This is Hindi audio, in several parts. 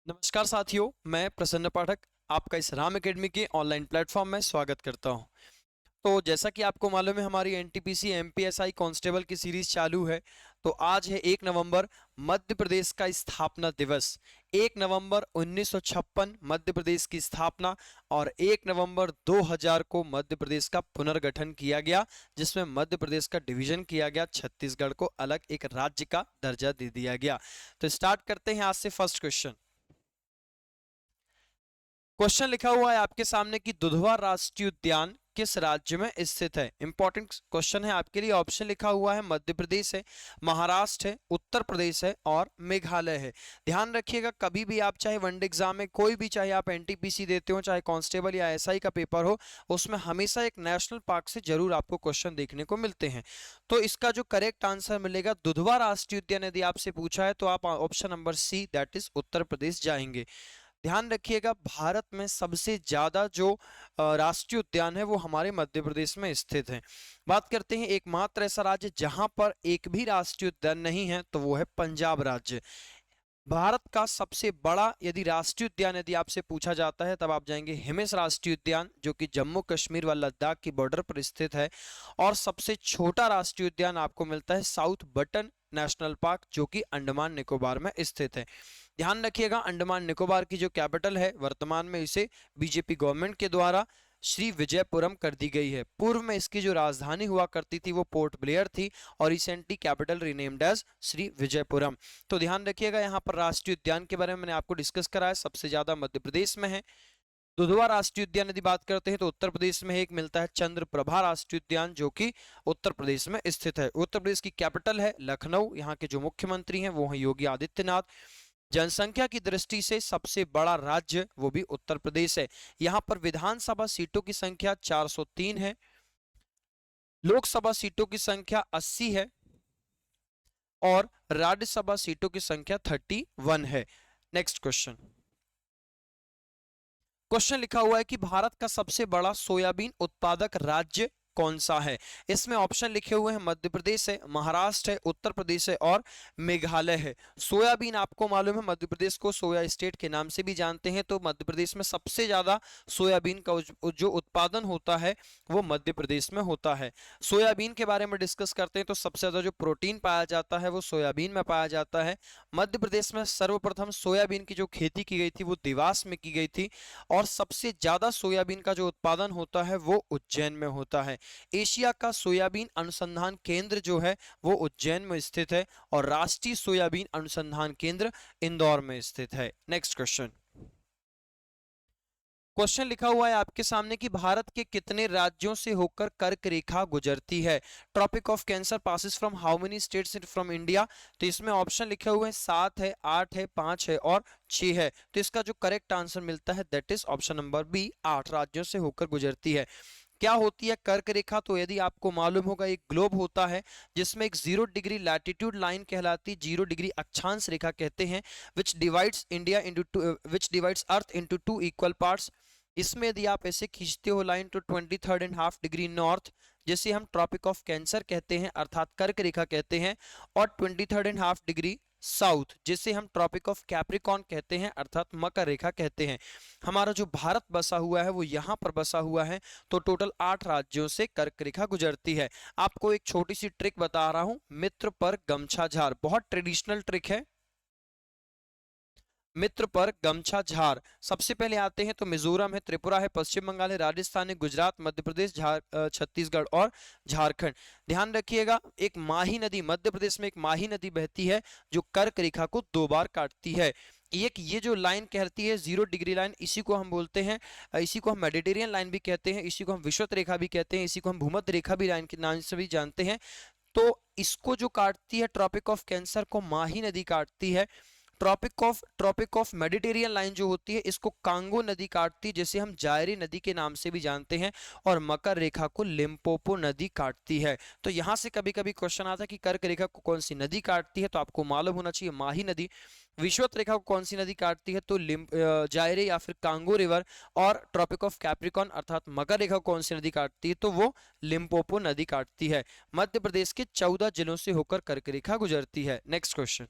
नमस्कार साथियों, मैं प्रसन्न पाठक आपका इस राम एकेडमी के ऑनलाइन प्लेटफॉर्म में स्वागत करता हूं। तो जैसा कि आपको मालूम है, हमारी एनटीपीसी एमपीएसआई कांस्टेबल की सीरीज चालू है। तो आज है 1 नवंबर, मध्य प्रदेश का स्थापना दिवस। 1 नवंबर 1956 मध्य प्रदेश की स्थापना और 1 नवंबर 2000 को मध्य प्रदेश का पुनर्गठन किया गया, जिसमें मध्य प्रदेश का डिवीजन किया गया, छत्तीसगढ़ को अलग एक राज्य का दर्जा दे दिया गया। तो स्टार्ट करते हैं आज से फर्स्ट क्वेश्चन। क्वेश्चन लिखा हुआ है आपके सामने कि दुधवा राष्ट्रीय उद्यान किस राज्य में स्थित है। इंपॉर्टेंट क्वेश्चन है आपके लिए। ऑप्शन लिखा हुआ है मध्य प्रदेश है, महाराष्ट्र है, उत्तर प्रदेश है और मेघालय है। ध्यान रखिएगा, कभी भी आप चाहे वनडे एग्जाम में कोई भी, चाहे आप एनटीपीसी देते हो, चाहे कांस्टेबल या एसआई का पेपर हो, उसमें हमेशा एक नेशनल पार्क से जरूर आपको क्वेश्चन देखने को मिलते हैं। तो इसका जो करेक्ट आंसर मिलेगा दुधवा राष्ट्रीय उद्यान, यदि आपसे पूछा है तो आप option number C that is Uttar Pradesh जाएंगे। ध्यान रखिएगा, भारत में सबसे ज्यादा जो राष्ट्रीय उद्यान है वो हमारे मध्य प्रदेश में स्थित है। बात करते हैं एकमात्र ऐसा राज्य जहां पर एक भी राष्ट्रीय उद्यान नहीं है, तो वो है पंजाब राज्य। भारत का सबसे बड़ा यदि राष्ट्रीय उद्यान यदि आपसे पूछा जाता है, तब आप जाएंगे हिमेश राष्ट्रीय उद्यान, जो कि जम्मू कश्मीर व लद्दाख की बॉर्डर पर स्थित है। और सबसे छोटा राष्ट्रीय उद्यान आपको मिलता है साउथ बटन नेशनल पार्क, जो कि अंडमान निकोबार में स्थित है। ध्यान रखिएगा, अंडमान निकोबार की जो कैपिटल है, वर्तमान में इसे बीजेपी गवर्नमेंट के द्वारा श्री विजयपुरम कर दी गई है। पूर्व में इसकी जो राजधानी हुआ करती थी वो पोर्ट ब्लेयर थी, और recently capital renamed as Shri Vijayapuram. तो ध्यान रखिएगा, यहाँ पर राष्ट्रीय उद्यान के बारे में मैंने आपको डिस्कस करा है, सबसे ज्यादा मध्य प्रदेश में है। दुधवा राष्ट्रीय उद्यान यदि बात करते हैं तो उत्तर प्रदेश में एक मिलता है चंद्रप्रभा राष्ट्रीय उद्यान, जो कि उत्तर प्रदेश में स्थित है। उत्तर प्रदेश की कैपिटल है लखनऊ। यहाँ के जो मुख्यमंत्री हैं वो हैं योगी आदित्यनाथ। जनसंख्या की दृष्टि से सबसे बड़ा राज्य वो भी उत्तर प्रदेश है। यहाँ पर विधानसभा सीटों की संख्या 403 है, लोकसभा सीटों की संख्या 80 है और राज्यसभा सीटों की संख्या 31 है। Next question. क्वेश्चन लिखा हुआ है कि भारत का सबसे बड़ा सोयाबीन उत्पादक राज्य कौन सा है। इसमें ऑप्शन लिखे हुए हैं मध्य प्रदेश है, महाराष्ट्र है, उत्तर प्रदेश है और मेघालय है। सोयाबीन आपको मालूम है, मध्य प्रदेश को सोया स्टेट के नाम से भी जानते हैं। तो मध्य प्रदेश में सबसे ज्यादा सोयाबीन का जो उत्पादन होता है वो मध्य प्रदेश में होता है। सोयाबीन के बारे में डिस्कस करते हैं तो सबसे ज्यादा जो प्रोटीन पाया जाता है वो सोयाबीन में पाया जाता है। मध्य प्रदेश में सर्वप्रथम सोयाबीन की जो खेती की गई थी वो देवास में की गई थी, और सबसे ज्यादा सोयाबीन का जो उत्पादन होता है वो उज्जैन में होता है। एशिया का सोयाबीन अनुसंधान केंद्र जो है वो उज्जैन में स्थित है, और राष्ट्रीय सोयाबीन अनुसंधान केंद्र इंदौर में स्थित है। Next question. क्वेश्चन लिखा हुआ है आपके सामने कि भारत के कितने राज्यों से होकर कर्क रेखा गुजरती है। Tropic of Cancer passes from how many states from India. तो इसमें ऑप्शन लिखे हुए हैं 7 है, 8 है, 5 है और 6 है। तो इसका जो करेक्ट आंसर मिलता है that is option number B, 8 राज्यों से होकर गुजरती है। क्या होती है कर्क रेखा? तो यदि आपको मालूम होगा, एक ग्लोब होता है जिसमें एक 0 डिग्री लैटिट्यूड लाइन कहलाती, 0 डिग्री अक्षांश रेखा कहते हैं, विच डिवाइड्स इंडिया इनटू विच डिवाइड्स अर्थ इनटू 2 इक्वल पार्ट्स। इसमें यदि आप ऐसे खींचते हो लाइन तो 23.5 डिग्री नॉर्थ, जिसे हम ट्रॉपिक ऑफ कैंसर कहते हैं अर्थात कर्क रेखा कहते हैं, और 23.5 डिग्री साउथ, जिसे हम ट्रॉपिक ऑफ कैप्रिकॉर्न कहते हैं अर्थात मकर रेखा कहते हैं। हमारा जो भारत बसा हुआ है वो यहाँ पर बसा हुआ है। तो टोटल 8 राज्यों से कर्क रेखा गुजरती है। आपको एक छोटी सी ट्रिक बता रहा हूं, मित्र पर गमछा झार, बहुत ट्रेडिशनल ट्रिक है। मित्र पर गमछा झार। सबसे पहले आते हैं तो मिजोरम है, त्रिपुरा है, पश्चिम बंगाल है, राजस्थान है, गुजरात, मध्य प्रदेश, छत्तीसगढ़ और झारखंड। ध्यान रखिएगा, एक माही नदी, मध्य प्रदेश में एक माही नदी बहती है जो कर्क रेखा को 2 बार काटती है। एक ये जो लाइन कहती है 0 डिग्री लाइन, इसी को हम बोलते हैं, इसी को हम मेडिटेरियन लाइन भी कहते हैं, इसी को हम विषुवत रेखा भी कहते हैं, इसी को हम भूमध्य रेखा भी लाइन के नाम से भी जानते हैं। तो इसको जो काटती है ट्रॉपिक ऑफ कैंसर को माही नदी काटती है। ट्रॉपिक ऑफ मेडिटेरियन लाइन जो होती है इसको कांगो नदी काटती है, जिसे हम जायरी नदी के नाम से भी जानते हैं, और मकर रेखा को लिम्पोपो नदी काटती है। तो यहां से कभी कभी क्वेश्चन आता है कि कर्क रेखा को कौन सी नदी काटती है, तो आपको मालूम होना चाहिए माही नदी। विषुवत रेखा को कौन सी नदी काटती है, तो जायरे या फिर कांगो रिवर। और ट्रॉपिक ऑफ कैप्रिकॉर्न अर्थात मकर रेखा को कौन सी नदी काटती है, तो वो लिम्पोपो नदी काटती है। मध्य प्रदेश के 14 जिलों से होकर कर्क रेखा गुजरती है। Next question.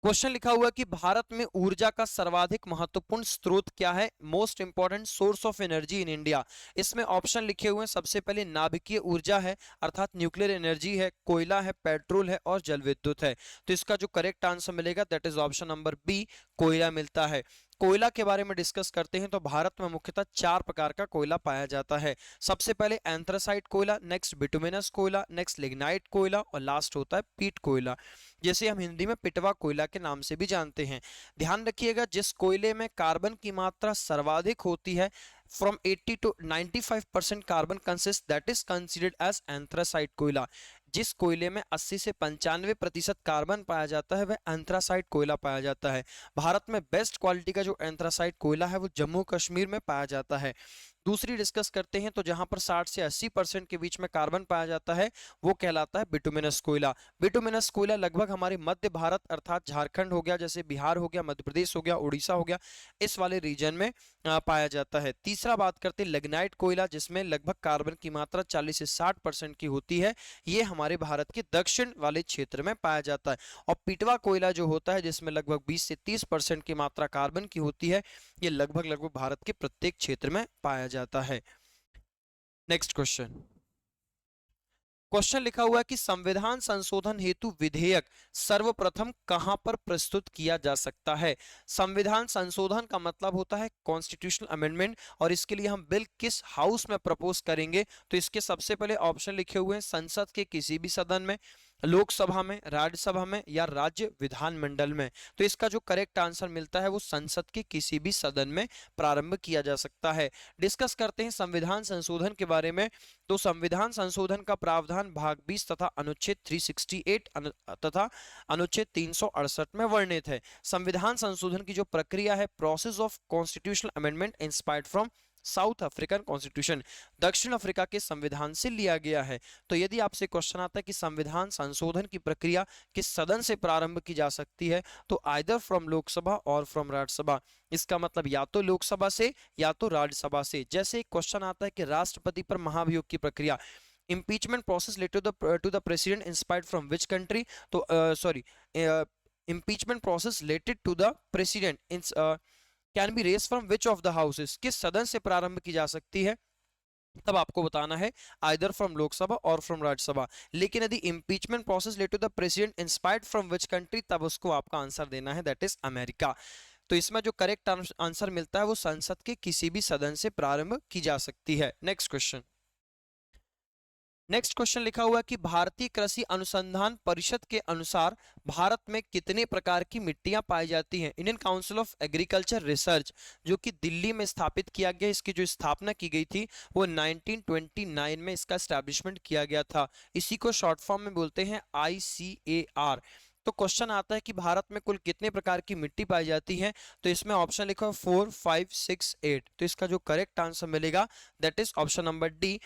क्वेश्चन लिखा हुआ है कि भारत में ऊर्जा का सर्वाधिक महत्वपूर्ण स्रोत क्या है, most important source of energy in India. इसमें ऑप्शन लिखे हुए हैं, सबसे पहले नाभिकीय ऊर्जा है अर्थात न्यूक्लियर एनर्जी है, कोयला है, पेट्रोल है और जल विद्युत है। तो इसका जो करेक्ट आंसर मिलेगा that is option number B, कोयला मिलता है। कोयला के बारे में डिस्कस करते हैं तो भारत में मुख्यतः 4 प्रकार का कोयला पाया जाता है। सबसे पहले एंथ्रासाइट कोयला, नेक्स्ट बिटुमिनस कोयला, नेक्स्ट लिग्नाइट कोयला और लास्ट होता है पीट कोयला, जैसे हम हिंदी में पिटवा कोयला के नाम से भी जानते हैं। ध्यान रखिएगा, जिस कोयले में कार्बन की मात्रा सर्वाधिक होती है from 80 to 95% carbon consist that is considered as anthracite कोयला। जिस कोयले में 80 से 95% कार्बन पाया जाता है वह एंथ्रासाइट कोयला पाया जाता है। भारत में बेस्ट क्वालिटी का जो एंथ्रासाइट कोयला है वो जम्मू कश्मीर में पाया जाता है। दूसरी डिस्कस करते हैं तो जहां पर 60 से 80% के बीच में कार्बन पाया जाता है वो कहलाता है बिटुमिनस कोयला। बिटुमिनस कोयला लगभग हमारे मध्य भारत अर्थात झारखंड हो गया, जैसे बिहार हो गया, मध्य प्रदेश हो गया, उड़ीसा हो गया, इस वाले रीजन में पाया जाता है। तीसरा बात करते हैं लिग्नाइट कोयला, जिसमें लगभग कार्बन की मात्रा 40 से 60% की होती है, ये हमारे भारत के दक्षिण वाले क्षेत्र में पाया जाता है। और पिटवा कोयला जो होता है जिसमें लगभग 20 से 30% की मात्रा कार्बन की होती है, ये लगभग भारत के प्रत्येक क्षेत्र में पाया जाता है। नेक्स्ट क्वेश्चन लिखा हुआ है कि संविधान संशोधन हेतु विधेयक सर्वप्रथम कहां पर प्रस्तुत किया जा सकता है। संविधान संशोधन का मतलब होता है कॉन्स्टिट्यूशनल अमेंडमेंट, और इसके लिए हम बिल किस हाउस में प्रपोज करेंगे तो इसके सबसे पहले ऑप्शन लिखे हुए हैं संसद के किसी भी सदन में, लोकसभा में, राज्यसभा में या राज्य विधानमंडल में। तो इसका जो करेक्ट आंसर मिलता है वो संसद के किसी भी सदन में प्रारंभ किया जा सकता है। डिस्कस करते हैं संविधान संशोधन के बारे में। तो संविधान संशोधन का प्रावधान भाग 20 तथा अनुच्छेद 368 तथा अनुच्छेद 368 में वर्णित है। संविधान संशोधन की जो प्रक्रिया है, process of constitutional amendment inspired from south African constitution, दक्षिण अफ्रीका के संविधान से लिया गया है। तो यदि आपसे क्वेश्चन आता है कि संविधान संशोधन की प्रक्रिया किस सदन से प्रारंभ की जा सकती है, तो आइदर फ्रॉम लोकसभा और फ्रॉम राज्यसभा। इसका मतलब या तो लोकसभा से या तो राज्यसभा से। जैसे एक क्वेश्चन आता है कि राष्ट्रपति पर महाभियोग की प्रक्रिया, impeachment process led to the president inspired from which country, तो impeachment process related to the president can be raise from which of the houses, किस सदन से प्रारंभ की जा सकती है, तब आपको बताना है आइदर फ्रॉम लोकसभा और फ्रॉम राज्यसभा। लेकिन यदि impeachment process late to the president inspired from which country, तब उसको आपका आंसर देना है दैट इज अमेरिका। तो इसमें जो करेक्ट आंसर मिलता है वो संसद के किसी भी सदन से प्रारंभ की जा सकती है। नेक्स्ट क्वेश्चन लिखा हुआ है कि भारतीय कृषि अनुसंधान परिषद के अनुसार भारत में कितने प्रकार की मिट्टियां पाई जाती हैं। Indian council of agriculture research जो कि दिल्ली में स्थापित किया गया, इसकी जो स्थापना की गई थी वो 1929 में इसका एस्टैब्लिशमेंट किया गया था। इसी को शॉर्ट फॉर्म में बोलते हैं ICAR। तो क्वेश्चन आता है कि भारत में कुल कितने प्रकार की मिट्टी पाई जाती है, तो इसमें ऑप्शन लिखा है 4, 5, 6, 8। तो इसका जो करेक्ट आंसर मिलेगा that is option number D,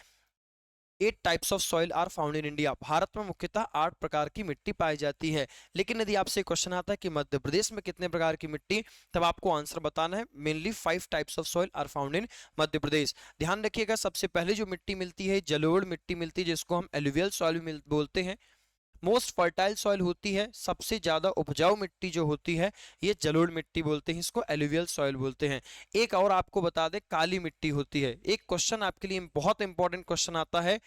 8 types of soil are found in India. भारत में मुख्यतः 8 प्रकार की मिट्टी पाई जाती है। लेकिन यदि आपसे क्वेश्चन आता है कि मध्य प्रदेश में कितने प्रकार की मिट्टी, तब आपको आंसर बताना है mainly 5 types of soil are found in Madhya Pradesh. ध्यान रखिएगा, सबसे पहले जो मिट्टी मिलती है जलोढ़ मिट्टी मिलती है, जिसको हम एलुवियल सॉइल बोलते हैं। मोस्ट फर्टाइल सॉइल होती है, सबसे ज्यादा उपजाऊ मिट्टी जो होती है ये जलोढ़ मिट्टी बोलते हैं, इसको एलुवियल सॉइल बोलते हैं। एक और आपको बता दें, काली मिट्टी होती है। एक क्वेश्चन आपके लिए बहुत इंपॉर्टेंट क्वेश्चन आता है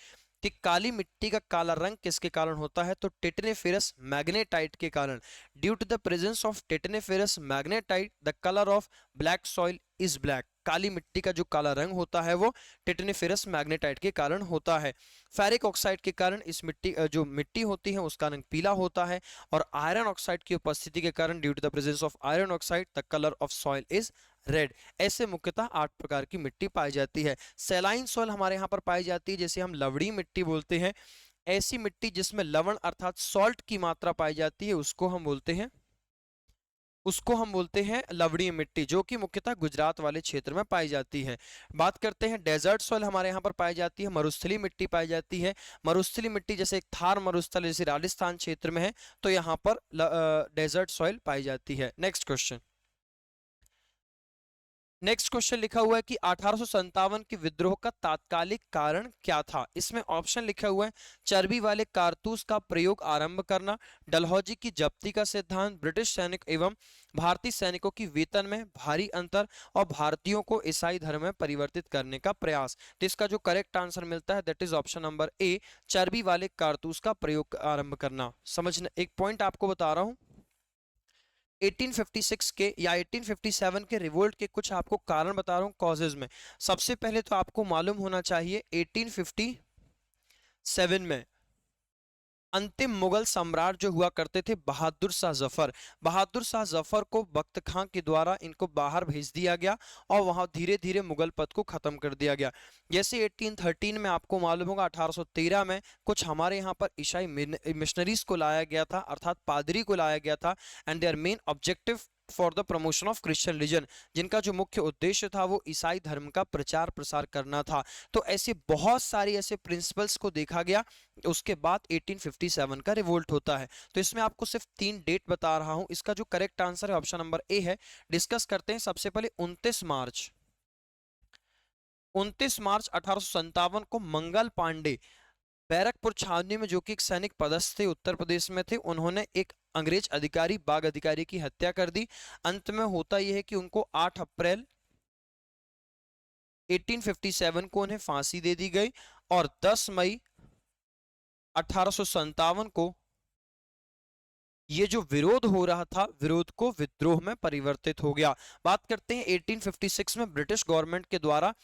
कि काली मिट्टी का काला रंग किसके कारण होता है, तो टेटनेफेरस मैग्नेटाइट के कारण। Due to the presence of titaniferous magnetite the colour of black soil is black. काली मिट्टी का जो काला रंग होता है वो टेटनेफेरस मैग्नेटाइट के कारण होता है। फेरिक ऑक्साइड के कारण इस मिट्टी जो मिट्टी होती है उसका रंग पीला होता है, और आयरन ऑक्साइड की उपस्थिति के कारण due to the presence of iron oxide the colour of soil is red. ऐसे मुख्यतः 8 प्रकार की मिट्टी पाई जाती है। सैलाइन सॉइल हमारे यहाँ पर पाई जाती है, जैसे हम लवड़ी मिट्टी बोलते हैं। ऐसी मिट्टी जिसमें लवण अर्थात सॉल्ट की मात्रा पाई जाती है उसको हम बोलते हैं लवणीय मिट्टी, जो कि मुख्यतः गुजरात वाले क्षेत्र में पाई जाती है। बात करते हैं डेजर्ट सॉइल हमारे यहाँ पर पाई जाती है, मरुस्थलीय मिट्टी पाई जाती है। मरुस्थलीय मिट्टी जैसे थार मरुस्थल जैसे राजस्थान क्षेत्र में है, तो यहाँ पर डेजर्ट सॉइल पाई जाती है। नेक्स्ट क्वेश्चन नेक्स्ट क्वेश्चन लिखा हुआ है कि 1857 के विद्रोह का तात्कालिक कारण क्या था। इसमें ऑप्शन लिखा हुआ है चर्बी वाले कारतूस का प्रयोग आरंभ करना, डलहौजी की जब्ती का सिद्धांत, ब्रिटिश सैनिक एवं भारतीय सैनिकों की वेतन में भारी अंतर और भारतीयों को ईसाई धर्म में परिवर्तित करने का प्रयास। तो इसका जो करेक्ट आंसर मिलता है that is option number A, चर्बी वाले कारतूस का प्रयोग आरंभ करना। समझना, एक पॉइंट आपको बता रहा हूं, 1856 के या 1857 के रिवोल्ट के कुछ आपको कारण बता रहा हूं कॉजेज में। सबसे पहले तो आपको मालूम होना चाहिए 1857 में अंतिम मुगल सम्राट जो हुआ करते थे बहादुर शाह जफर, बहादुर शाह जफर को बख्त खां के द्वारा इनको बाहर भेज दिया गया और वहां धीरे धीरे मुगल पद को खत्म कर दिया गया। जैसे 1813 में आपको मालूम होगा 1813 में कुछ हमारे यहाँ पर ईसाई मिशनरीज को लाया गया था, अर्थात पादरी को लाया गया था, and their main objective for the promotion of Christian religion, जिनका जो मुख्य उद्देश्य था वो ईसाई धर्म का प्रचार प्रसार करना था। तो ऐसे बहुत सारे ऐसे प्रिंसिपल्स को देखा गया, उसके बाद 1857 का रिवोल्ट होता है। तो इसमें आपको सिर्फ 3 डेट बता रहा हूं, इसका जो करेक्ट आंसर है ऑप्शन नंबर ए है। डिस्कस करते हैं सबसे पहले 29 मार्च 1857 को मंगल पांडे बैरकपुर छावनी में, जो कि एक सैनिक पदस्थ थे, उत्तर प्रदेश में थे, उन्होंने एक अंग्रेज अधिकारी बाग अधिकारी की हत्या कर दी। अंत में होता यह है कि उनको 8 अप्रैल 1857 को उन्हें फांसी दे दी गई और 10 मई 1857 को ये जो विरोध हो रहा था विरोध को विद्रोह में परिवर्तित हो गया। बात करते हैं 1856 में ब्रिटिश गवर्नमेंट के द्वारा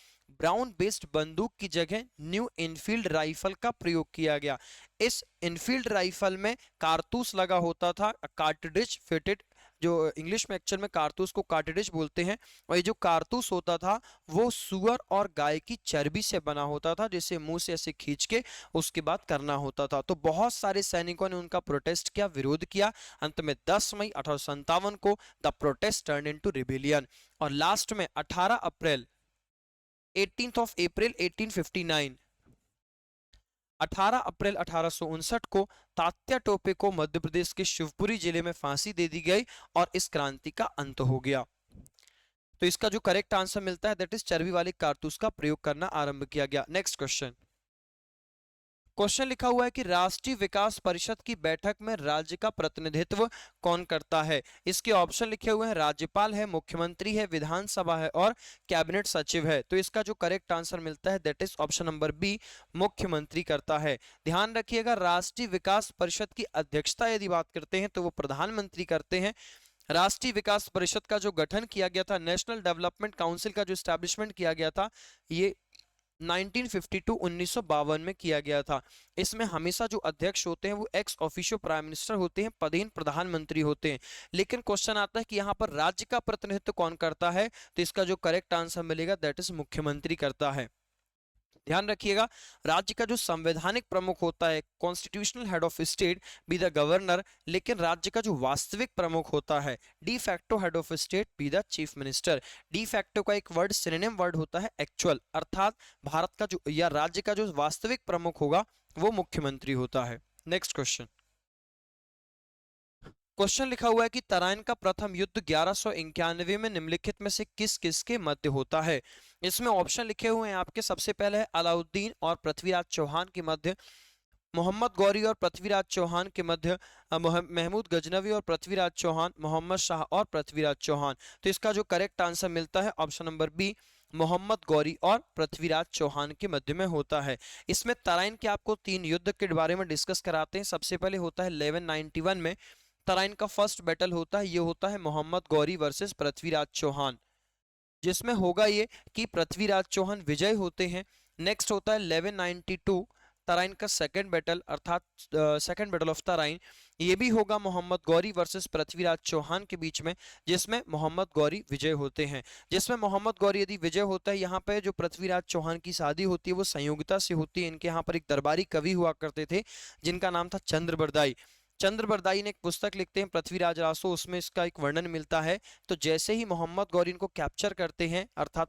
ब्राउन बेस्ड बंदूक की जगह न्यू इनफील्ड राइफल का प्रयोग किया गया। इस इनफील्ड राइफल में कारतूस लगा होता था, कार्ट्रिज फिटेड, जो इंग्लिश में एक्चुअल में कारतूस को कार्ट्रिज बोलते हैं, और ये जो कारतूस होता था वो सुअर और गाय की चर्बी से बना होता था, जिसे मुंह से ऐसे खींच के उसके बाद करना होता था। तो बहुत सारे सैनिकों ने उनका प्रोटेस्ट किया, विरोध किया। अंत में 10 मई 1857 को the protest turn into rebellion, और लास्ट में 18 अप्रैल 18th of April 1859 18 अप्रैल 1859 को तात्या टोपे को मध्य प्रदेश के शिवपुरी जिले में फांसी दे दी गई और इस क्रांति का अंत हो गया। तो इसका जो करेक्ट आंसर मिलता है दैट इज चर्बी वाले कारतूस का प्रयोग करना आरंभ किया गया। नेक्स्ट क्वेश्चन, क्वेश्चन लिखा हुआ है कि राष्ट्रीय विकास परिषद की बैठक में राज्य का प्रतिनिधित्व कौन करता है। इसके ऑप्शन लिखे हुए हैं राज्यपाल है, मुख्यमंत्री है, विधानसभा है और कैबिनेट सचिव है। तो इसका जो करेक्ट आंसर मिलता है that is option number B, मुख्यमंत्री करता है। ध्यान रखिएगा राष्ट्रीय विकास परिषद की अध्यक्षता यदि बात करते हैं तो वो प्रधानमंत्री करते हैं। राष्ट्रीय विकास परिषद का जो गठन किया गया था, नेशनल डेवलपमेंट काउंसिल का जो स्टैब्लिशमेंट किया गया था, ये 1952 में किया गया था। इसमें हमेशा जो अध्यक्ष होते हैं वो एक्स ऑफिशियो प्राइम मिनिस्टर होते हैं, पदेन प्रधानमंत्री होते हैं। लेकिन क्वेश्चन आता है कि यहाँ पर राज्य का प्रतिनिधित्व कौन करता है, तो इसका जो करेक्ट आंसर मिलेगा दैट इज मुख्यमंत्री करता है। ध्यान रखिएगा राज्य का जो संवैधानिक प्रमुख होता है, constitutional head of state be the governor, लेकिन राज्य का जो वास्तविक प्रमुख होता है de facto head of state be the chief minister. De facto का एक वर्ड सिनोनिम वर्ड होता है एक्चुअल, अर्थात भारत का जो या राज्य का जो वास्तविक प्रमुख होगा वो मुख्यमंत्री होता है। नेक्स्ट क्वेश्चन, क्वेश्चन लिखा हुआ है कि तराइन का प्रथम युद्ध 1191 में निम्नलिखित में से किस किस के मध्य होता है। इसमें ऑप्शन लिखे हुए हैं आपके, सबसे पहले है अलाउद्दीन और पृथ्वीराज चौहान के मध्य, मोहम्मद गौरी और पृथ्वीराज चौहान के मध्य, महमूद गजनवी और पृथ्वीराज चौहान, मोहम्मद शाह और पृथ्वीराज चौहान। तो इसका जो करेक्ट आंसर मिलता है option number B, Mohammad Ghori और पृथ्वीराज चौहान के मध्य में होता है। इसमें तराइन के आपको 3 युद्ध के बारे में डिस्कस कराते हैं। सबसे पहले होता है 1191 में तराइन का फर्स्ट बैटल होता है, ये होता है मोहम्मद गौरी वर्सेस पृथ्वीराज चौहान, जिसमें होगा ये कि पृथ्वीराज चौहान विजय होते हैं। नेक्स्ट होता है 1192 तराइन का सेकंड बैटल, अर्थात सेकंड बैटल ऑफ तराइन, ये भी होगा मोहम्मद गौरी वर्सेस पृथ्वीराज चौहान के बीच में, जिसमें मोहम्मद गौरी विजय होते हैं। जिसमें मोहम्मद गौरी यदि विजय होता है, यहाँ पे जो पृथ्वीराज चौहान की शादी होती है वो संयोगिता से होती है। इनके यहाँ पर एक दरबारी कवि हुआ करते थे जिनका नाम था चंद्रबरदाई। चंद्रबरदाई ने एक पुस्तक लिखते हैं पृथ्वीराज रासो, उसमें इसका एक वर्णन मिलता है। तो जैसे ही मोहम्मद गौरी इनको कैप्चर करते हैं, अर्थात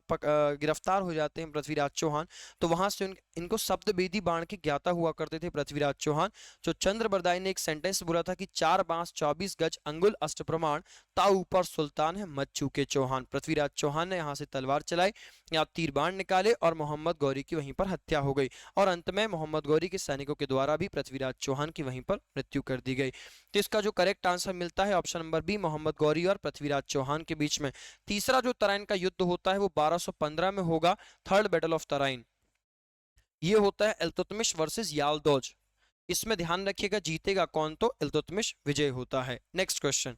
गिरफ्तार हो जाते हैं पृथ्वीराज चौहान, तो वहां से इनको शब्द बेदी बाण के ज्ञाता हुआ करते थे पृथ्वीराज चौहान। जो चंद्र बरदाई ने एक सेंटेंस बोला था कि 4 बांस 24 गज अंगुल अष्ट प्रमाण ता ऊपर सुल्तान है मत चूके चौहान। पृथ्वीराज चौहान ने यहाँ से तलवार चलाई, यहाँ तीर बाण निकाले और मोहम्मद गौरी की वहीं पर हत्या हो गई और अंत में मोहम्मद गौरी के सैनिकों के द्वारा भी पृथ्वीराज चौहान की वहीं पर मृत्यु कर दी गई। तो इसका जो करेक्ट आंसर मिलता है option number B, Mohammad Ghori और पृथ्वीराज चौहान के बीच में। तीसरा जो तराइन का युद्ध होता है वो 1215 में होगा, थर्ड बैटल ऑफ तराइन। ये होता है इल्तुतमिश वर्सेस यालदौज। इसमें ध्यान रखिएगा जीतेगा कौन, तो इल्तुतमिश विजय होता है। नेक्स्ट क्वेश्चन,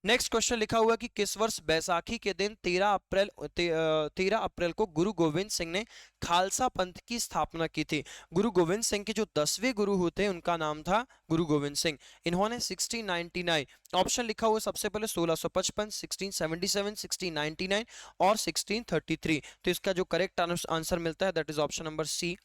नेक्स्ट क्वेश्चन लिखा हुआ कि किस वर्ष बैसाखी के दिन 13 अप्रैल को गुरु गोविंद सिंह ने खालसा पंथ की स्थापना की थी। गुरु गोविंद सिंह के जो 10वें गुरु होते हैं उनका नाम था गुरु गोविंद सिंह। इन्होंने 1699 ऑप्शन लिखा हुआ सबसे पहले 1655, 1677, 1699 और 1633। तो इसका जो करेक्ट आंसर मिलता है that is option number C,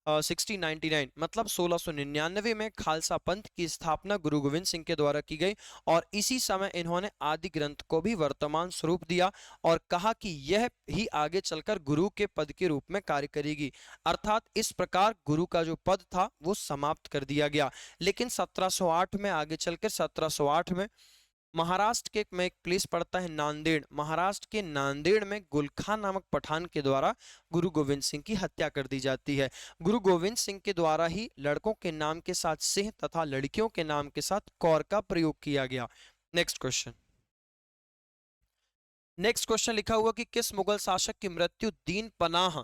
1699 मतलब 1699 में खालसा पंथ की स्थापना गुरु गोविंद सिंह के द्वारा की गई और इसी समय इन्होंने आदि ग्रंथ को भी वर्तमान स्वरूप दिया और कहा कि यह ही आगे चलकर गुरु के पद के रूप में कार्य करेगी। अर्थात इस प्रकार गुरु का जो पद था वो समाप्त कर दिया गया। लेकिन 1708 में आगे चलकर 1708 में महाराष्ट्र के में एक प्लेस पड़ता है नांदेड़, महाराष्ट्र के नांदेड़ में गुलखान नामक पठान के द्वारा गुरु गोविंद सिंह की हत्या कर दी जाती है। गुरु गोविंद सिंह के द्वारा ही लड़कों के नाम के साथ सिंह तथा लड़कियों के नाम के साथ कौर का प्रयोग किया गया। नेक्स्ट क्वेश्चन, नेक्स्ट क्वेश्चन लिखा हुआ कि किस मुगल शासक की मृत्यु दीन पनाह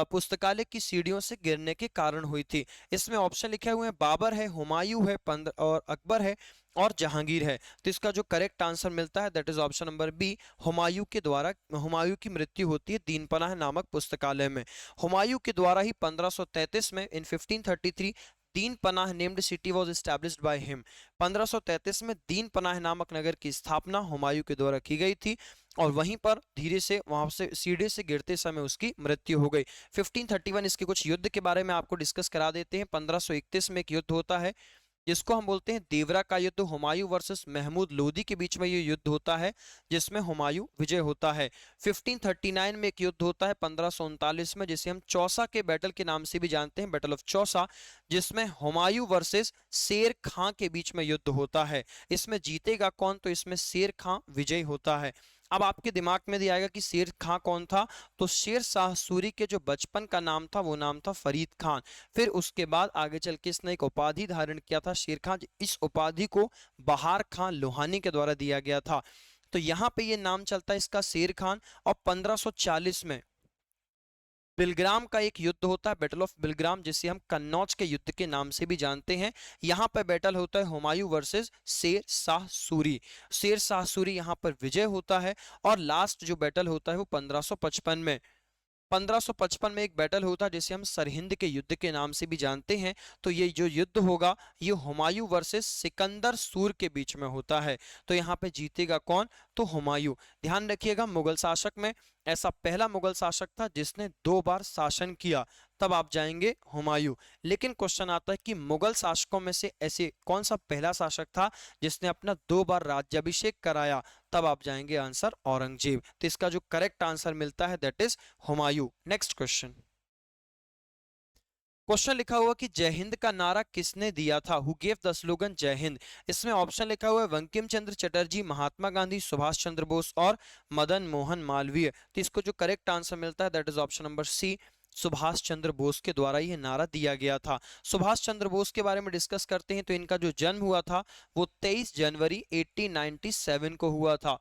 पुस्तकालय की सीढ़ियों से गिरने के कारण हुई थी। इसमें ऑप्शन लिखे हुए हैं बाबर है, हुमायूं है, और अकबर है और जहांगीर है। तो इसका जो करेक्ट आंसर मिलता है that is option number B, Humayun के द्वारा हुमायूं की मृत्यु होती है दीन पनाह नामक पुस्तकालय में। हुमायूं के द्वारा ही 1533 में इन 1533 दीन पनाह named city was established by him. 1533 में दीन पनाह नामक नगर की स्थापना हुमायूं के द्वारा की गई थी और वहीं पर धीरे से वहां से सीढ़ी से गिरते समय उसकी मृत्यु हो गई। 1531 इसके कुछ युद्ध के बारे में आपको डिस्कस करा देते हैं। 1531 में एक युद्ध होता है जिसको हम बोलते हैं देवरा का युद्ध, हुमायूं वर्सेस महमूद लोदी के बीच में ये युद्ध होता है जिसमें हुमायूं विजय होता है। 1539 में एक युद्ध होता है 1539 में जिसे हम चौसा के बैटल के नाम से भी जानते हैं, बैटल ऑफ चौसा, जिसमें हुमायूं वर्सेस शेर खां के बीच में युद्ध होता है। इसमें जीतेगा कौन, तो इसमें शेर खां विजय होता है। अब आपके दिमाग में भी आएगा कि शेर खां कौन था, तो शेर शाह सूरी के जो बचपन का नाम था वो नाम था फरीद खान। फिर उसके बाद आगे चल के इसने एक उपाधि धारण किया था शेर खां, इस उपाधि को बहार खां लोहानी के द्वारा दिया गया था। तो यहाँ पे ये नाम चलता है इसका शेर खान। और 1540 में बिलग्राम का एक युद्ध होता है, बैटल ऑफ बिलग्राम, जिसे हम कन्नौज के युद्ध के नाम से भी जानते हैं। यहाँ पर बैटल होता है हुमायूं वर्सेस शेर शाह सूरी। शेर शाह सूरी यहाँ पर विजय होता है। और लास्ट जो बैटल होता है वो 1555 में 1555 में एक बैटल होता है जिसे हम सरहिंद के युद्ध के नाम से भी जानते हैं। तो ये जो युद्ध होगा ये हुमायूं वर्सेस सिकंदर सूर के बीच में होता है। तो यहाँ पे जीतेगा कौन, तो हुमायूं। ध्यान रखिएगा मुगल शासक में ऐसा पहला मुगल शासक था जिसने 2 बार शासन किया, तब आप जाएंगे हुमायूं। लेकिन क्वेश्चन आता है कि मुगल शासकों में से ऐसे कौन सा पहला शासक था जिसने अपना 2 बार राज्याभिषेक कराया, तब आप जाएंगे आंसर औरंगजेब। तो इसका जो करेक्ट आंसर मिलता है that is Humayun. Next question, question लिखा हुआ कि जय हिंद का नारा किसने दिया था, हु गेव द स्लोगन जय हिंद। इसमें ऑप्शन लिखा हुआ है बंकिम चंद्र चटर्जी, महात्मा गांधी, सुभाष चंद्र बोस और मदन मोहन मालवीय। तो इसको जो करेक्ट आंसर मिलता है that is option number C, Subhash Chandra Bose के द्वारा यह नारा दिया गया था। सुभाष चंद्र बोस के बारे में डिस्कस करते हैं तो इनका जो जन्म हुआ था वो 23 जनवरी 1897 को हुआ था।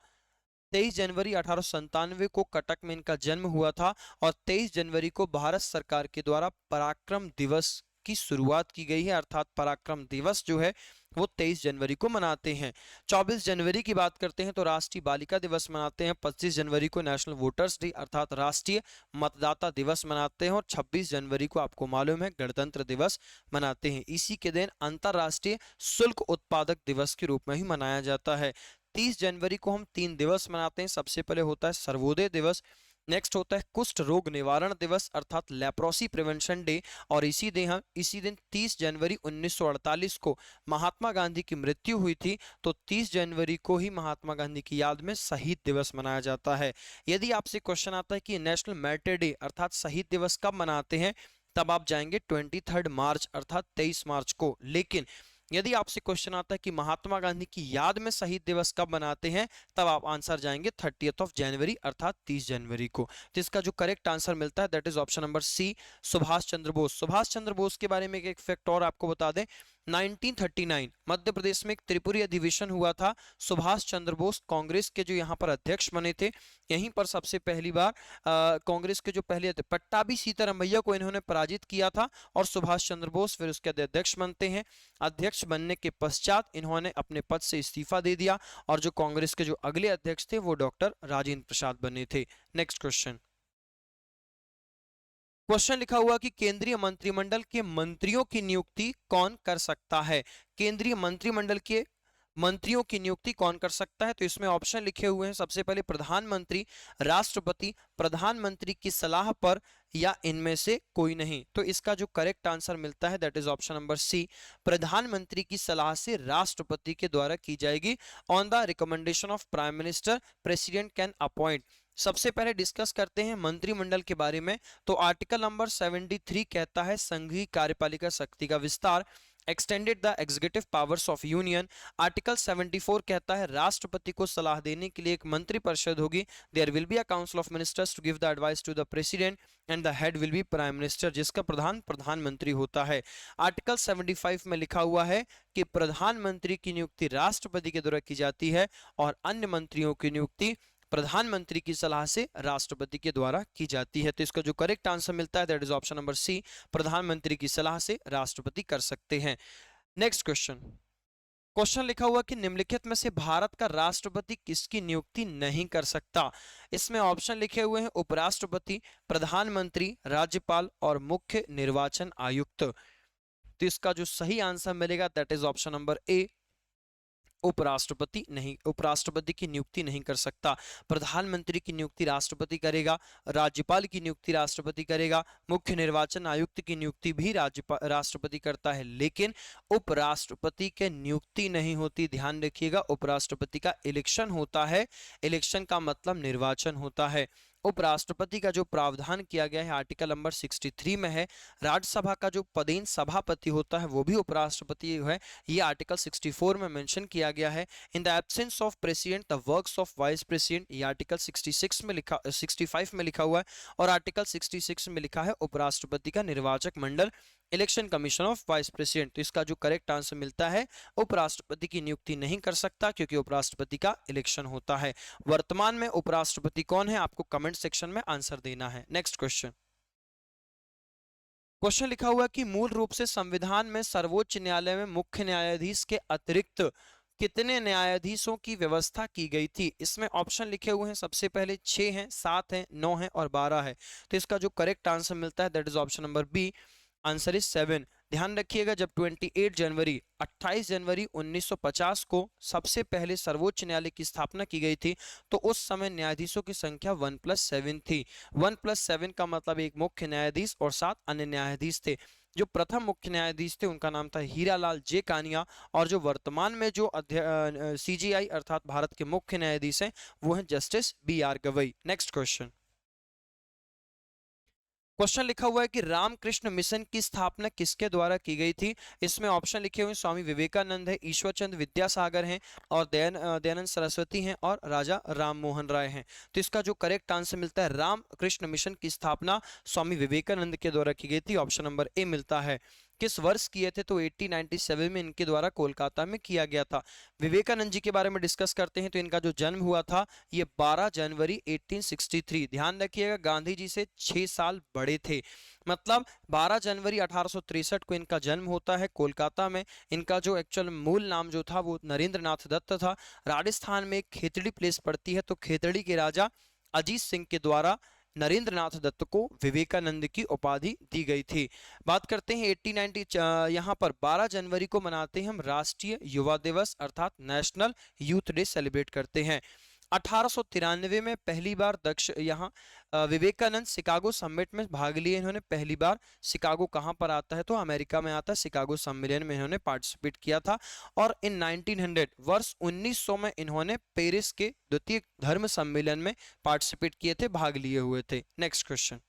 23 जनवरी 1897 को कटक में इनका जन्म हुआ था और 23 जनवरी को भारत सरकार के द्वारा पराक्रम दिवस की शुरुआत की गई है, अर्थात पराक्रम दिवस जो है वो 23 जनवरी को मनाते हैं। 24 जनवरी की बात करते हैं तो राष्ट्रीय बालिका दिवस मनाते हैं। 25 जनवरी को नेशनल वोटर्स डे अर्थात राष्ट्रीय मतदाता दिवस मनाते हैं और 26 जनवरी को आपको मालूम है गणतंत्र दिवस मनाते हैं। इसी के दिन अंतरराष्ट्रीय शुल्क उत्पादक दिवस के रूप में ही मनाया जाता है। 30 जनवरी को हम 3 दिवस मनाते हैं। सबसे पहले होता है सर्वोदय दिवस, नेक्स्ट होता है कुष्ठ रोग निवारण दिवस अर्थात लेप्रोसी प्रिवेंशन डे, और इसी दिन 30 जनवरी 1948 को महात्मा गांधी की मृत्यु हुई थी, तो 30 जनवरी को ही महात्मा गांधी की याद में शहीद दिवस मनाया जाता है। यदि आपसे क्वेश्चन आता है कि नेशनल मैटर डे अर्थात शहीद दिवस कब मनाते हैं, तब आप जाएंगे 23 मार्च अर्थात 23 मार्च को। लेकिन यदि आपसे क्वेश्चन आता है कि महात्मा गांधी की याद में शहीद दिवस कब मनाते हैं, तब आप आंसर जाएंगे 30 जनवरी अर्थात 30 जनवरी को। तो इसका जो करेक्ट आंसर मिलता है that is option number C, Subhash Chandra Bose. Subhash Chandra Bose के बारे में एक फैक्ट और आपको बता दें, 1939 मध्य प्रदेश में एक त्रिपुरी अधिवेशन हुआ था। सुभाष चंद्र बोस कांग्रेस के जो यहाँ पर अध्यक्ष बने थे, यहीं पर सबसे पहली बार कांग्रेस के जो पहले पट्टाभी सीतारामैया को इन्होंने पराजित किया था, और सुभाष चंद्र बोस फिर उसके अध्यक्ष बनते हैं। अध्यक्ष बनने के पश्चात इन्होंने अपने पद से इस्तीफा दे दिया, और जो कांग्रेस के जो अगले अध्यक्ष थे वो डॉक्टर राजेंद्र प्रसाद बने थे। नेक्स्ट क्वेश्चन लिखा हुआ कि केंद्रीय मंत्रिमंडल के मंत्रियों की नियुक्ति कौन कर सकता है। केंद्रीय मंत्रिमंडल के मंत्रियों की नियुक्ति कौन कर सकता है, तो इसमें ऑप्शन लिखे हुए हैं। सबसे पहले प्रधानमंत्री, राष्ट्रपति, प्रधानमंत्री की सलाह पर, या इनमें से कोई नहीं। तो इसका जो करेक्ट आंसर मिलता है that is option number C, प्रधानमंत्री की सलाह से राष्ट्रपति के द्वारा की जाएगी। On the recommendation of prime minister president can appoint. सबसे पहले डिस्कस करते हैं मंत्रिमंडल के बारे में। तो आर्टिकल नंबर 73 कहता है संघीय कार्यपालिका शक्ति का विस्तार, extended the executive powers of union. Article 74 कहता है राष्ट्रपति को सलाह देने के लिए एक मंत्री परिषद होगी, there will be a council of ministers to give the advice to the president and the head will be prime minister, जिसका प्रधान प्रधानमंत्री होता है। आर्टिकल 75 में लिखा हुआ है कि प्रधानमंत्री की नियुक्ति राष्ट्रपति के द्वारा की जाती है, और अन्य मंत्रियों की नियुक्ति प्रधानमंत्री की सलाह से राष्ट्रपति के द्वारा की जाती है। तो इसका जो करेक्ट आंसर मिलता है that is option number C, प्रधानमंत्री की सलाह से राष्ट्रपति कर सकते हैं। नेक्स्ट क्वेश्चन लिखा हुआ कि निम्नलिखित में से भारत का राष्ट्रपति किसकी नियुक्ति नहीं कर सकता। इसमें ऑप्शन लिखे हुए हैं उपराष्ट्रपति, प्रधानमंत्री, राज्यपाल और मुख्य निर्वाचन आयुक्त। तो इसका जो सही आंसर मिलेगा that is option number A, उपराष्ट्रपति की नियुक्ति नहीं कर सकता। प्रधानमंत्री की नियुक्ति राष्ट्रपति करेगा, राज्यपाल की नियुक्ति राष्ट्रपति करेगा, मुख्य निर्वाचन आयुक्त की नियुक्ति भी राष्ट्रपति करता है, लेकिन उपराष्ट्रपति की नियुक्ति नहीं होती। ध्यान रखिएगा, उपराष्ट्रपति का इलेक्शन होता है। इलेक्शन का मतलब निर्वाचन होता है। उपराष्ट्रपति का जो प्रावधान किया गया है आर्टिकल नंबर 63 में है। राज्यसभा का जो पदेन सभापति होता है वो भी उपराष्ट्रपति है, ये आर्टिकल 64 में मेंशन किया गया है। In the absence of president the works of vice president, ये आर्टिकल 65 में लिखा हुआ है, और आर्टिकल 66 में लिखा है उपराष्ट्रपति का निर्वाचक मंडल, election commission of vice president. तो इसका जो करेक्ट आंसर मिलता है उपराष्ट्रपति की नियुक्ति नहीं कर सकता, क्योंकि उपराष्ट्रपति का इलेक्शन होता है। वर्तमान में उपराष्ट्रपति कौन है, आपको कमेंट सेक्शन में आंसर देना है। नेक्स्ट क्वेश्चन लिखा हुआ कि मूल रूप से संविधान में सर्वोच्च न्यायालय में मुख्य न्यायाधीश के अतिरिक्त कितने न्यायाधीशों की व्यवस्था की गई थी। इसमें ऑप्शन लिखे हुए हैं, सबसे पहले 6 हैं, 7 हैं, 9 हैं और 12 है। तो इसका जो करेक्ट आंसर मिलता है that is option number B, answer is 7। ध्यान रखिएगा, जब 28 जनवरी 1950 को सबसे पहले सर्वोच्च न्यायालय की स्थापना की गई थी, तो उस समय न्यायाधीशों की संख्या 1+7 थी। 1+7 का मतलब एक मुख्य न्यायाधीश और 7 अन्य न्यायाधीश थे। जो प्रथम मुख्य न्यायाधीश थे उनका नाम था हीरालाल जे कानिया, और जो वर्तमान में जो CJI अर्थात भारत के मुख्य न्यायाधीश हैं वो हैं justice BR Gavai. Next question लिखा हुआ है कि रामकृष्ण मिशन की स्थापना किसके द्वारा की गई थी। इसमें ऑप्शन लिखे हुए स्वामी विवेकानंद है, ईश्वरचंद विद्यासागर हैं, और दयानंद सरस्वती हैं, और राजा राम मोहन राय हैं। तो इसका जो करेक्ट आंसर मिलता है रामकृष्ण मिशन की स्थापना स्वामी विवेकानंद के द्वारा की गई थी, ऑप्शन नंबर ए मिलता है। किस वर्ष किए थे, तो 1897 में इनके द्वारा कोलकाता में किया गया था। विवेकानंद जी के बारे में डिस्कस करते हैं तो इनका जो जन्म हुआ था ये 12 जनवरी 1863। ध्यान रखिएगा, गांधी जी से 6 साल बड़े थे, मतलब 12 जनवरी 1863 को इनका जन्म होता है कोलकाता में। इनका जो एक्चुअल मूल नाम जो था वो नरेंद्र नाथ दत्त था। राजस्थान में एक खेतड़ी प्लेस पड़ती है, तो खेतड़ी के राजा अजीत सिंह के द्वारा नरेंद्र नाथ दत्त को विवेकानंद की उपाधि दी गई थी। बात करते हैं 1890, यहाँ पर 12 जनवरी को मनाते हैं हम राष्ट्रीय युवा दिवस अर्थात नेशनल यूथ डे सेलिब्रेट करते हैं। 1893 में पहली बार यहाँ विवेकानंद शिकागो समिट में भाग लिए इन्होंने पहली बार। शिकागो कहाँ पर आता है, तो अमेरिका में आता है। शिकागो सम्मेलन में इन्होंने पार्टिसिपेट किया था। और इन 1900 वर्ष 1900 में इन्होंने पेरिस के द्वितीय धर्म सम्मेलन में पार्टिसिपेट किए थे, भाग लिए हुए थे। नेक्स्ट क्वेश्चन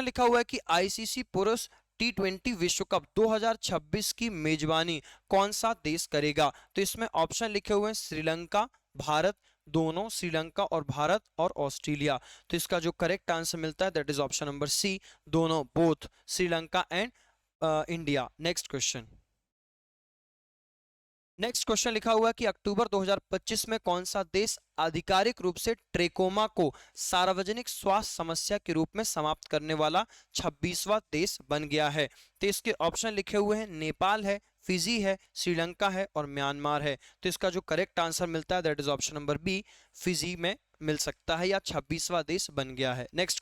लिखा हुआ है कि आईसीसी पुरुष T20 विश्व कप 2026 की मेजबानी कौन सा देश करेगा। तो इसमें ऑप्शन लिखे हुए हैं श्रीलंका, भारत, दोनों, श्रीलंका और भारत और ऑस्ट्रेलिया। तो इसका जो करेक्ट आंसर मिलता है that is option number C, दोनों, both Sri Lanka and India. Next question लिखा हुआ है कि अक्टूबर 2025 में कौन सा देश आधिकारिक रूप से ट्रेकोमा को सार्वजनिक स्वास्थ्य समस्या के रूप में समाप्त करने वाला 26वां देश बन गया है। तो इसके ऑप्शन लिखे हुए हैं नेपाल है, फिजी है, श्रीलंका है और म्यांमार है। तो इसका जो करेक्ट आंसर मिलता है that is option number B, Fiji में मिल सकता है या 26वां देश बन गया है। नेक्स्ट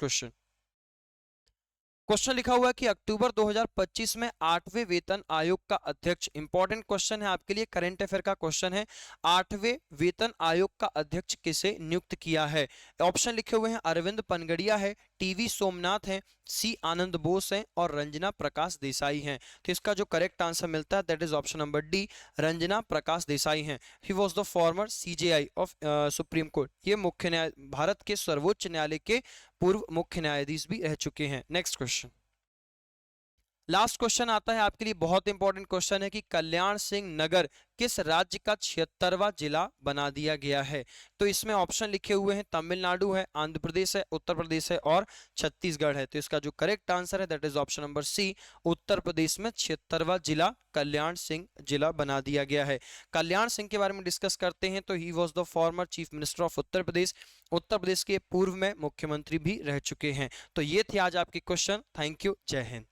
क्वेश्चन लिखा हुआ है कि अक्टूबर 2025 में 8वें वेतन आयोग का अध्यक्ष, इंपॉर्टेंट क्वेश्चन है आपके लिए, करंट अफेयर का क्वेश्चन है, 8वें वेतन आयोग का अध्यक्ष किसे नियुक्त किया है। ऑप्शन लिखे हुए हैं अरविंद पनगड़िया है, टीवी सोमनाथ है, सी आनंद बोस है और रंजना प्रकाश देसाई हैं। तो इसका जो करेक्ट आंसर मिलता है that is option number D, Ranjana Prakash Desai हैं। He was the former CJI of supreme court. ये मुख्य न्याय भारत के सर्वोच्च न्यायालय के पूर्व मुख्य न्यायाधीश भी रह चुके हैं। नेक्स्ट क्वेश्चन लास्ट क्वेश्चन आता है आपके लिए, बहुत इंपॉर्टेंट क्वेश्चन है कि कल्याण सिंह नगर किस राज्य का 76वां जिला बना दिया गया है। तो इसमें ऑप्शन लिखे हुए हैं तमिलनाडु है, आंध्र प्रदेश है, उत्तर प्रदेश है और छत्तीसगढ़ है। तो इसका जो करेक्ट आंसर है that is option number C, Uttar Pradesh में 76वां जिला कल्याण सिंह जिला बना दिया गया है। कल्याण सिंह के बारे में डिस्कस करते हैं तो he was the former chief minister of Uttar Pradesh. Uttar Pradesh के पूर्व में मुख्यमंत्री भी रह चुके हैं। तो ये थे आज आपके क्वेश्चन। थैंक यू, जय हिंद।